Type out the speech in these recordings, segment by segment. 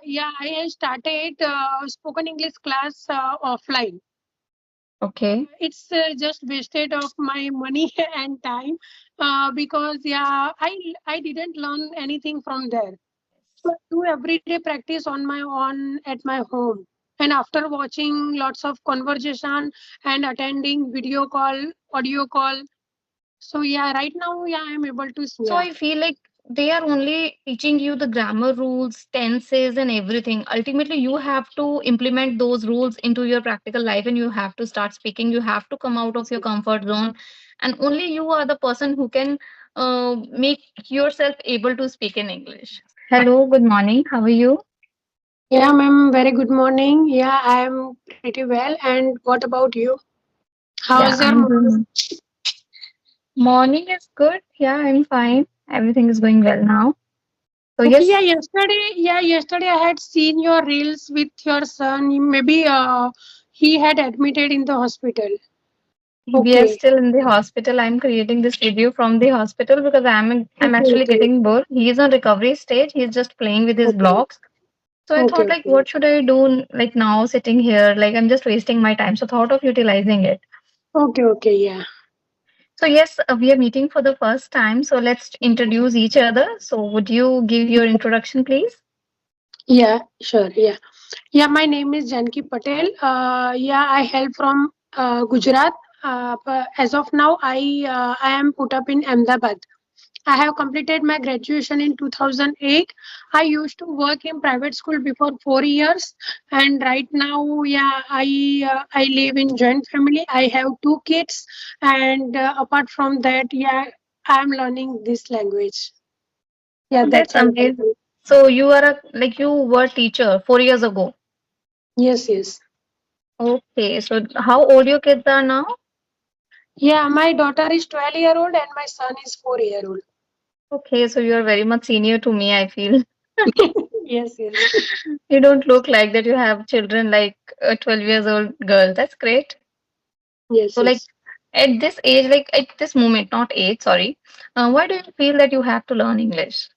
yeah, I started spoken English class offline. Okay. It's just wasted of my money and time because yeah, I didn't learn anything from there. So I do everyday practice on my own at my home. And after watching lots of conversation and attending video call, audio call, so yeah, right now yeah, I'm able to So yeah. I feel like they are only teaching you the grammar rules, tenses, and everything. Ultimately, you have to implement those rules into your practical life and you have to start speaking. You have to come out of your comfort zone. And only you are the person who can make yourself able to speak in English. Hello, good morning. How are you? Yeah, ma'am. Very good morning. Yeah, I am pretty well. And what about you? Yeah, How's your I'm morning? doing. Morning is good. Yeah, I'm fine. Everything is going well now. So, Okay, yes, yeah, yesterday I had seen your reels with your son. Maybe he had admitted in the hospital. we are Okay, still in the hospital. I'm creating this video from the hospital because I'm okay, actually okay, getting bored. He is on recovery stage. He's just playing with his okay, blocks. So I okay, thought like okay, what should I do like now sitting here? Like I'm just wasting my time. So thought of utilizing it. okay, okay, yeah, So yes, we are meeting for the first time. So let's introduce each other. So would you give your introduction, please? yeah, sure, yeah, yeah. My name is Janki Patel. Yeah, I hail from Gujarat. But as of now, I am put up in Ahmedabad. I have completed my graduation in 2008. I used to work in private school before 4 years, and right now, yeah, I live in joint family. I have two kids, and apart from that, yeah, I am learning this language. Yeah, Oh, that's that's all about amazing. me. So you are a like you were teacher 4 years ago. Yes, yes. Okay. So how old your kids are now? Yeah, my daughter is 12-year old and my son is 4-year old. Okay, so you are very much senior to me, I feel. Yes, yes, You don't look like that you have children like a 12 years old girl. That's great. yes, So like yes. at this age, like at this moment, not age, sorry. Why do you feel that you have to learn English?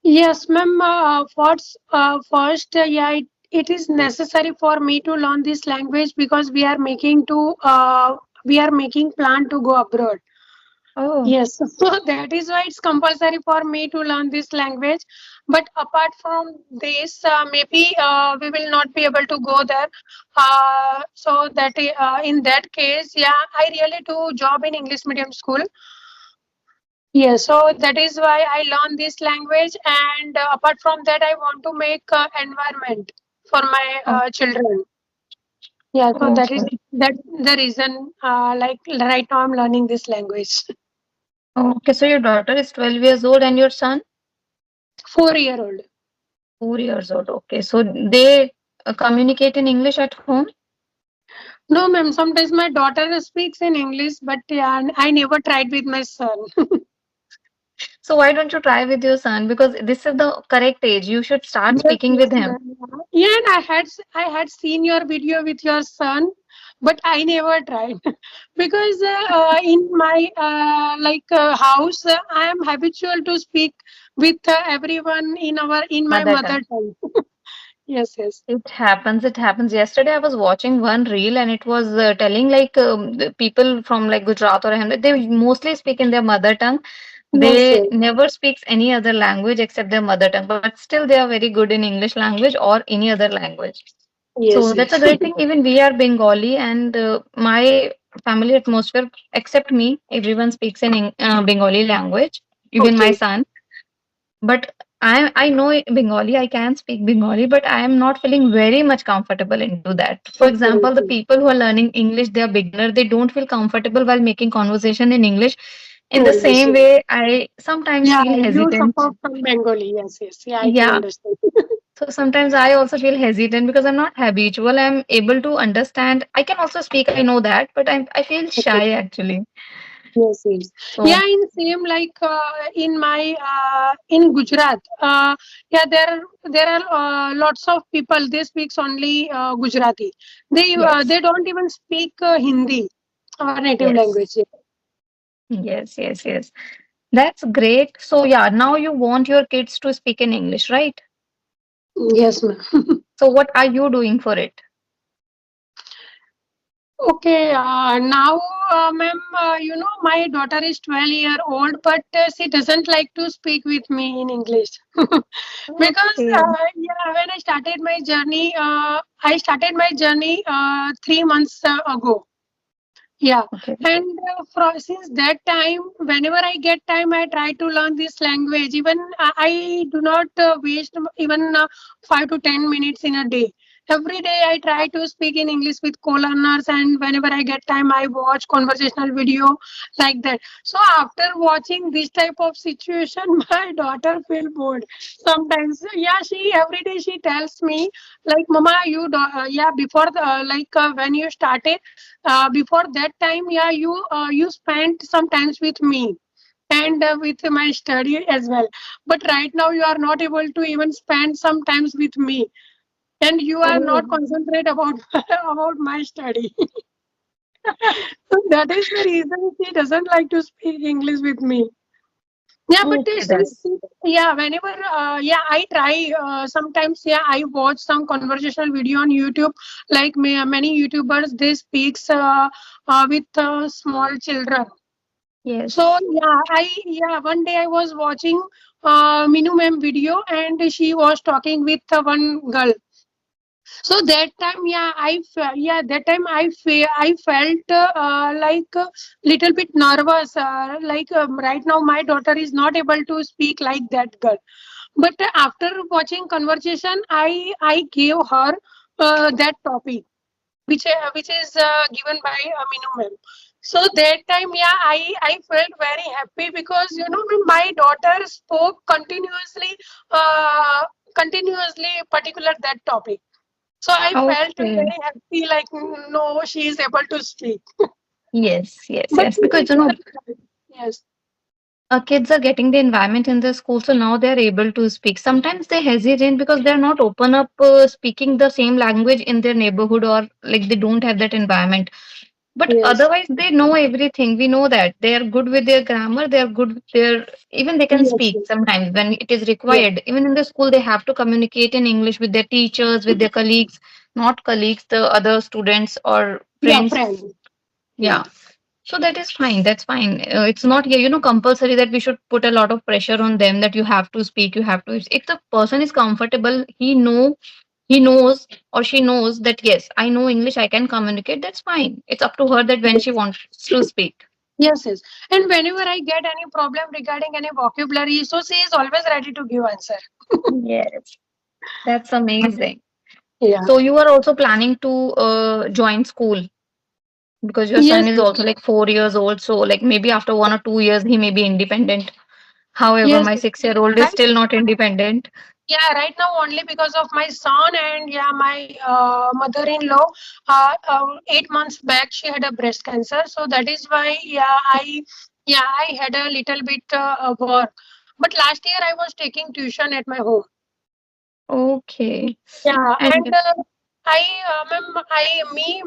Yes, ma'am. First, yeah, it is necessary for me to learn this language because we are making plan to go abroad. Oh, Yes, so that is why it's compulsory for me to learn this language. But apart from this, maybe we will not be able to go there. So that in that case, yeah, I really do job in English medium school. Yes, so that is why I learn this language, and apart from that, I want to make environment for my oh, children. Yeah, so okay. that the reason. Like right now, I'm learning this language. Okay, so your daughter is 12 years old and your son 4-year old. 4 years old. Okay, so they communicate in English at home. No, ma'am. Sometimes my daughter speaks in English, but yeah, I never tried with my son. So why don't you try with your son? Because this is the correct age. You should start Yes, speaking with yes, him. ma'am. Yeah, and I had seen your video with your son, but I never tried because in my house I am habitual to speak with everyone in my Mother tongue. mother tongue. Yes, yes, It happens. It happens. Yesterday, I was watching one reel, and it was telling like the people from like Gujarat or Ahmed, they mostly speak in their mother tongue. yes, They yes, never speaks any other language except their mother tongue, but still they are very good in English language or any other language. So yes, that's a yes. great thing. Even we are Bengali, and my family atmosphere, except me, everyone speaks in Bengali language. Even my Okay, son. But I know Bengali, I can speak Bengali, but I am not feeling very much comfortable into that. For okay, example, the okay. people who are learning English, they are beginner, they don't feel comfortable while making conversation in English. In the English. same Yeah, way, I sometimes yeah. feel You hesitant. suffer from Bengali. Yes, yes. Yeah, I can Yeah. understand. So sometimes I also feel hesitant because I'm not habitual. I'm able to understand. I can also speak, I know that, but I feel shy actually. Yes, yes. So Yeah, in same like in Gujarat. Yeah, there are lots of people. They speaks only Gujarati. yes, They don't even speak Hindi, our native yes, language. Yeah. yes, yes, yes. That's great. So yeah, now you want your kids to speak in English, right? Yes, ma'am. So what are you doing for it? Okay, now, ma'am, my daughter is 12-year-old, but she doesn't like to speak with me in English. Because, Okay. yeah, when I started my journey 3 months ago. Yeah, Okay. and since that time, whenever I get time, I try to learn this language. Even I do not waste even 5 to 10 minutes in a day. Every day, I try to speak in English with co-learners, and whenever I get time, I watch conversational video like that. So after watching this type of situation, my daughter feel bored sometimes. Yeah, she every day she tells me like, "Mama, yeah, before the when you started." Before that time, yeah, you spent sometimes with me and with my study as well, but right now you are not able to even spend sometimes with me, and you are not Oh, concentrate about about my study. So that is the reason she doesn't like to speak English with me. Yeah, but okay then. since yeah, whenever yeah, I try sometimes. Yeah, I watch some conversational video on YouTube. Like many YouTubers, they speaks with small children. So Yes. yeah, one day I was watching Minu ma'am video, and she was talking with one girl. So that time, yeah, yeah, that time I felt like little bit nervous. Right now, my daughter is not able to speak like that girl. But after watching conversation, I gave her that topic, which is given by Minu ma'am. So that time, yeah, I felt very happy because my daughter spoke continuously particular that topic. So I felt Okay. very happy, like no, she is able to speak. Yes, yes, But yes. Because yes, kids are getting the environment in the school, so now they're able to speak. Sometimes they hesitate because they're not open up speaking the same language in their neighborhood, or like they don't have that environment. But yes, otherwise, they know everything. We know that they are good with their grammar. They are good with their, even they can yes, speak sometimes when it is yes, required. Even in the school, they have to communicate in English with their teachers, with their colleagues, not colleagues, the other students or yeah, friends. friend. Yeah. So that is fine. That's fine. It's not, yeah, compulsory that we should put a lot of pressure on them that you have to speak, you have to. If the person is comfortable, he knows or she knows that yes, I know English, I can communicate. That's fine. It's up to her that when she Yes, wants to speak. yes, yes. And whenever I get any problem regarding any vocabulary, so she is always ready to give answer. Yes, that's amazing. Yeah. So you are also planning to join school because your son Yes, is also like 4 years old. So like maybe after 1 or 2 years he may be independent. However, yes. my 6-year-old is Right. still not independent. Yeah, right now only because of my son and yeah, my mother-in-law. 8 months back, she had a breast cancer, so that is why I had a little bit work. But last year I was taking tuition at my home. Okay. Yeah, and And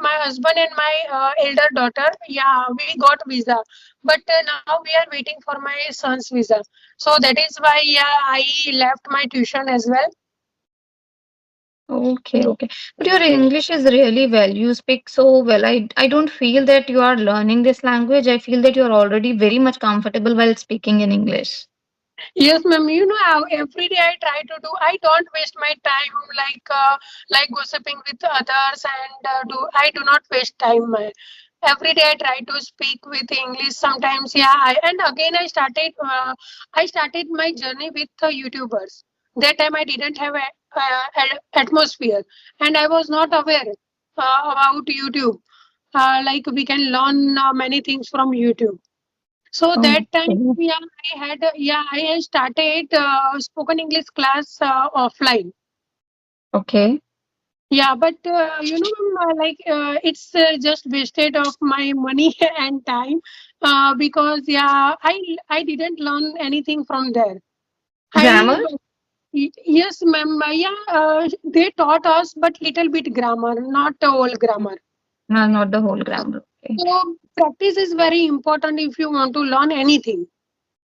my husband and my elder daughter, yeah, we got visa, but now we are waiting for my son's visa. So that is why, yeah, I left my tuition as well. okay, okay. But your English is really well. You speak so well. I don't feel that you are learning this language. I feel that you are already very much comfortable while speaking in English. Yes, ma'am. You know how every day I try to do. I don't waste my time like gossiping with others, and do I do not waste time. Every day I try to speak with English. Sometimes, yeah. And again, I started my journey with YouTubers. That time I didn't have atmosphere, and I was not aware about YouTube. Like we can learn many things from YouTube. So that time, Okay. I had started spoken English class offline. Okay. Yeah, but it's just wasted of my money and time because I didn't learn anything from there. Grammar? I Yes, ma'am. They taught us, but little bit grammar, not all grammar. No, not the whole grammar. Okay. So practice is very important if you want to learn anything.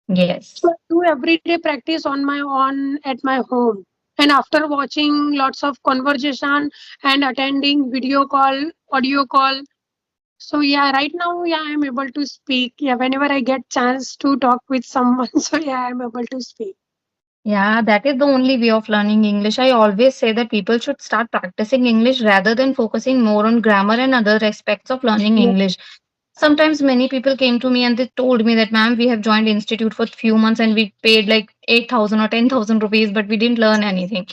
So Yes. I do everyday practice on my own at my home. And after watching lots of conversation and attending video call, audio call, so yeah, right now, yeah, I'm able to speak. Yeah, whenever I get chance to talk with someone, so yeah, I'm able to speak. Yeah, that is the only way of learning English. I always say that people should start practicing English rather than focusing more on grammar and other aspects of learning Yeah, English. Sometimes many people came to me and they told me that, ma'am, we have joined institute for few months and we paid like 8,000 or 10,000 rupees, but we didn't learn anything.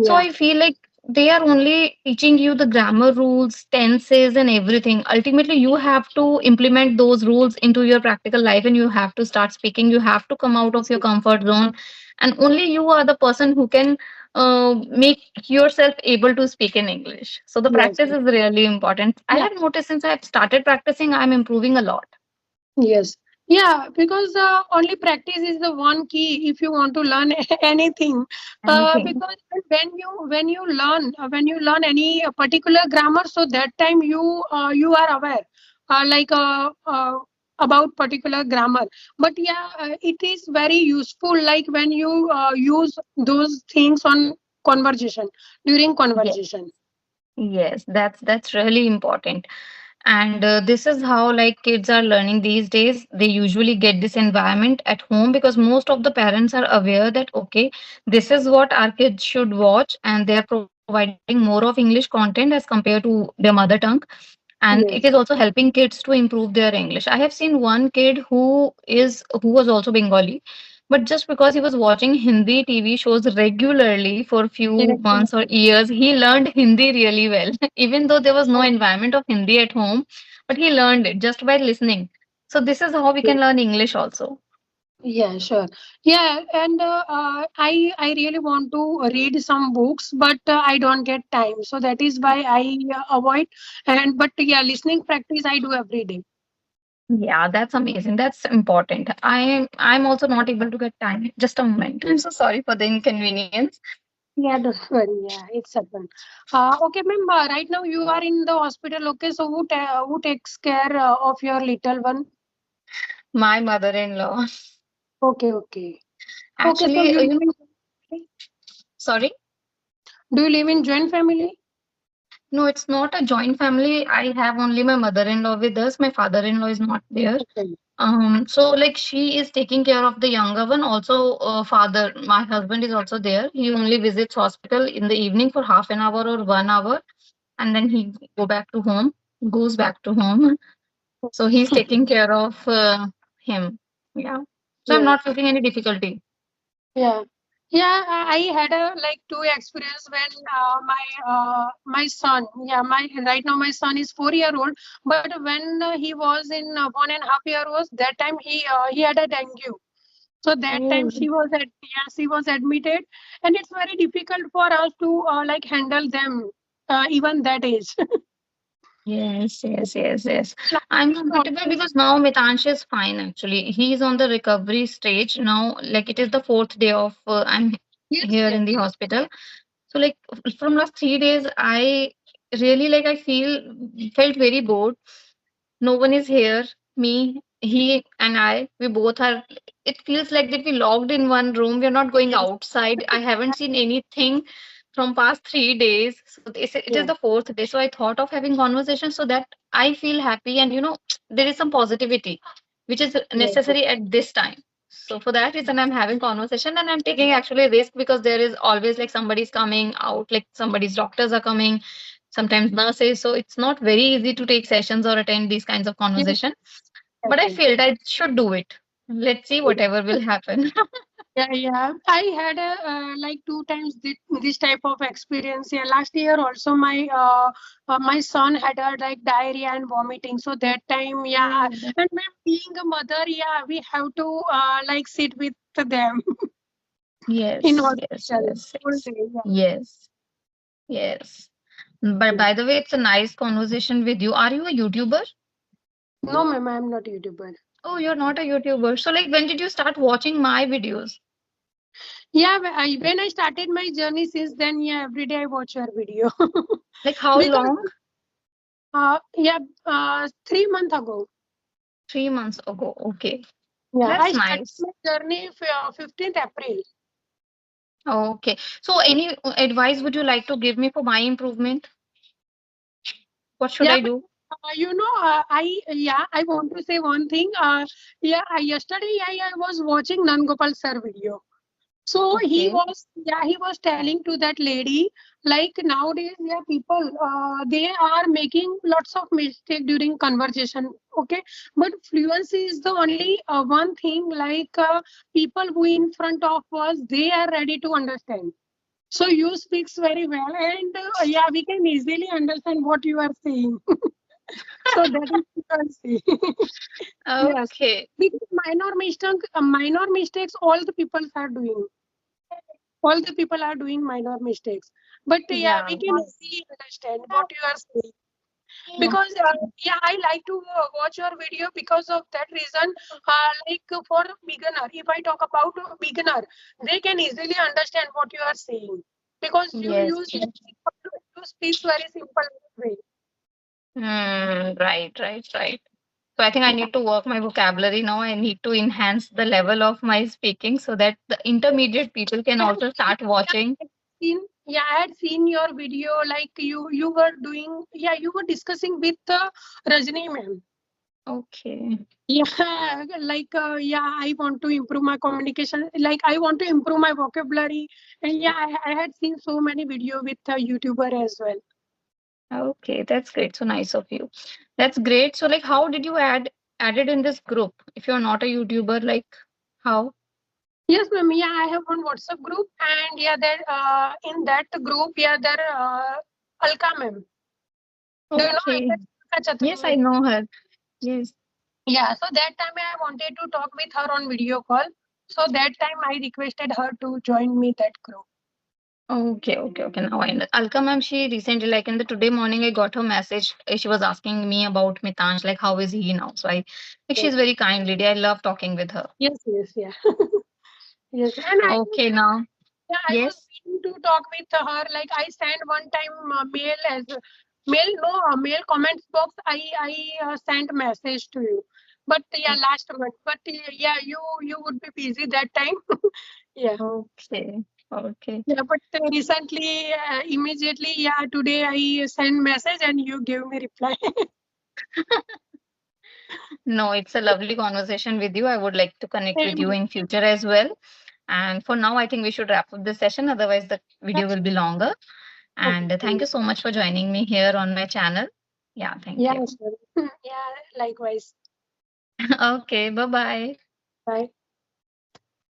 So yeah, I feel like they are only teaching you the grammar rules, tenses, and everything. Ultimately, you have to implement those rules into your practical life and you have to start speaking. You have to come out of your comfort zone. And only you are the person who can make yourself able to speak in English. So the yes, practice is really important. I yeah. have noticed since I have started practicing, I'm improving a lot. Yes. Yeah, because only practice is the one key if you want to learn anything. Anything. Because when you learn any particular grammar, so that time you are aware, like about particular grammar. But yeah, it is very useful. Like when you use those things on conversation during Yes. conversation. Yes, that's really important. And this is how like kids are learning these days. They usually get this environment at home because most of the parents are aware that okay, this is what our kids should watch, and they are providing more of English content as compared to their mother tongue. And it is Yes. also helping kids to improve their English. I have seen one kid who was also Bengali, but just because he was watching Hindi TV shows regularly for few months or years, he learned Hindi really well. Even though there was no environment of Hindi at home, but he learned it just by listening. So this is how we Yeah. can learn English also. Yeah, sure. Yeah, and I really want to read some books, but I don't get time. So that is why I avoid. And but yeah, listening practice I do every day. Yeah, that's amazing. That's important. I'm also not able to get time. Just a moment. I'm so sorry for the inconvenience. Yeah, don't worry. Yeah, it's happen. Okay, ma'am. Right now you are in the hospital. Okay, so who takes care of your little one? My mother-in-law. Okay, okay, okay. So Actually, you live you know, in sorry. do you live in joint family? No, it's not a joint family. I have only my mother-in-law with us. My father-in-law is not there. Okay. So like she is taking care of the younger one. Also, father, my husband is also there. He only visits hospital in the evening for half an hour or 1 hour, and then he goes back to home. So he's taking care of him. Yeah. So I'm Yeah. not facing any difficulty. Yeah, yeah. I had a like two experience when my son. Yeah, my right now my son is 4 year old. But when he was in 1.5 year was that time he had a dengue. So that time Oh. she was admitted, and it's very difficult for us to like handle them even that age. Yes, yes, yes, yes. Last I'm year comfortable also, because now Mitansh is fine actually. He's on the recovery stage now. Like it is the fourth day of I'm yes, here in yes, the hospital. So like from last 3 days, I really like I felt very bored. No one is here. Me, he, and I. We both are. It feels like that we locked in one room. We're not going yes, outside. I haven't seen anything from past 3 days. So it is yeah, the fourth day. So I thought of having conversation so that I feel happy and there is some positivity which is yes, yes, necessary at this time. So for that reason, I'm having conversation and I'm taking actually a risk because there is always like somebody's coming out, like somebody's doctors are coming, sometimes nurses. So it's not very easy to take sessions or attend these kinds of yes, conversation. But I yes, felt I should do it. Let's see yes. whatever will happen. Yeah, yeah. I had a like two times this type of experience. Yeah, last year also my son had a like diarrhea and vomiting. So that time, yeah, Oh. and when being a mother, yeah, we have to like sit with them in Yes, yes, hospital yes, whole yes, day. Yeah. yes, yes. But Yeah. by the way, it's a nice conversation with you. Are you a YouTuber? No, ma'am, I'm not YouTuber. Oh, you're not a YouTuber. So, like, when did you start watching my videos? Yeah, when I started my journey since then, yeah, every day I watch your video Like, how because long? yeah, 3 months ago. 3 months ago. Okay, Yeah, I that's started nice. my journey 15th April. Okay. So, any advice would you like to give me for my improvement? What should Yeah, I do? I want to say one thing. Yesterday I was watching Nan Gopal sir video. So Okay. he was telling to that lady, like nowadays, yeah, people, they are making lots of mistake during conversation. Okay, but fluency is the only one thing. Like people who in front of us, they are ready to understand. So you speaks very well, and yeah, we can easily understand what you are saying. So that is fluency. Yes, Okay. because minor mistakes, all the people are doing. All the people are doing minor mistakes, but yeah, Yeah. we can easily understand what you are saying. Because Okay. yeah, I like to watch your video because of that reason. Like for beginner, if I talk about a beginner, they can easily understand what you are saying because you Yes. use you speak very simple way. Right, right, right. So I think I need to work my vocabulary now. I need to enhance the level of my speaking so that the intermediate people can I had also seen, start watching. I had seen your video. Like you were doing, yeah, you were discussing with Rajni ma'am. Okay. Yeah, like yeah, I want to improve my communication. Like I want to improve my vocabulary, and yeah, I had seen so many video with a YouTuber as well. Okay, that's great. So nice of you. That's great. So like how did you added in this group? If you're not a YouTuber, like how? Yes, ma'am. Yeah, I have one WhatsApp group, and yeah, there in that group, yeah, there Alka ma'am. Do you know Okay. Alka Yes, I Chaturvedi? know her. Yes. Yeah, so that time I wanted to talk with her on video call. So that time I requested her to join me that group. Okay, okay, okay. Now I know. Alka ma'am, she recently, like in the today morning, I got her message. She was asking me about Mitansh, like how is he now? So I like Yes, she's very kind lady. I love talking with her. yes, yes, yeah. Yes, and I was Okay, now yeah, I was yes. waiting to talk with her. Like I sent one time mail as mail, no mail comments box. I sent message to you, but yeah, last month. But yeah, you would be busy that time. Yeah, Okay, okay. yeah. But recently, immediately, yeah, today I sent message and you gave me reply. No, it's a lovely conversation with you. I would like to connect with Same you here. in future as well. And for now, I think we should wrap up this session. Otherwise, the video will be longer. And thank Okay. you so much for joining me here on my channel. Yeah, thank Yeah, you. sure. Yeah, likewise. Okay, bye bye. Bye.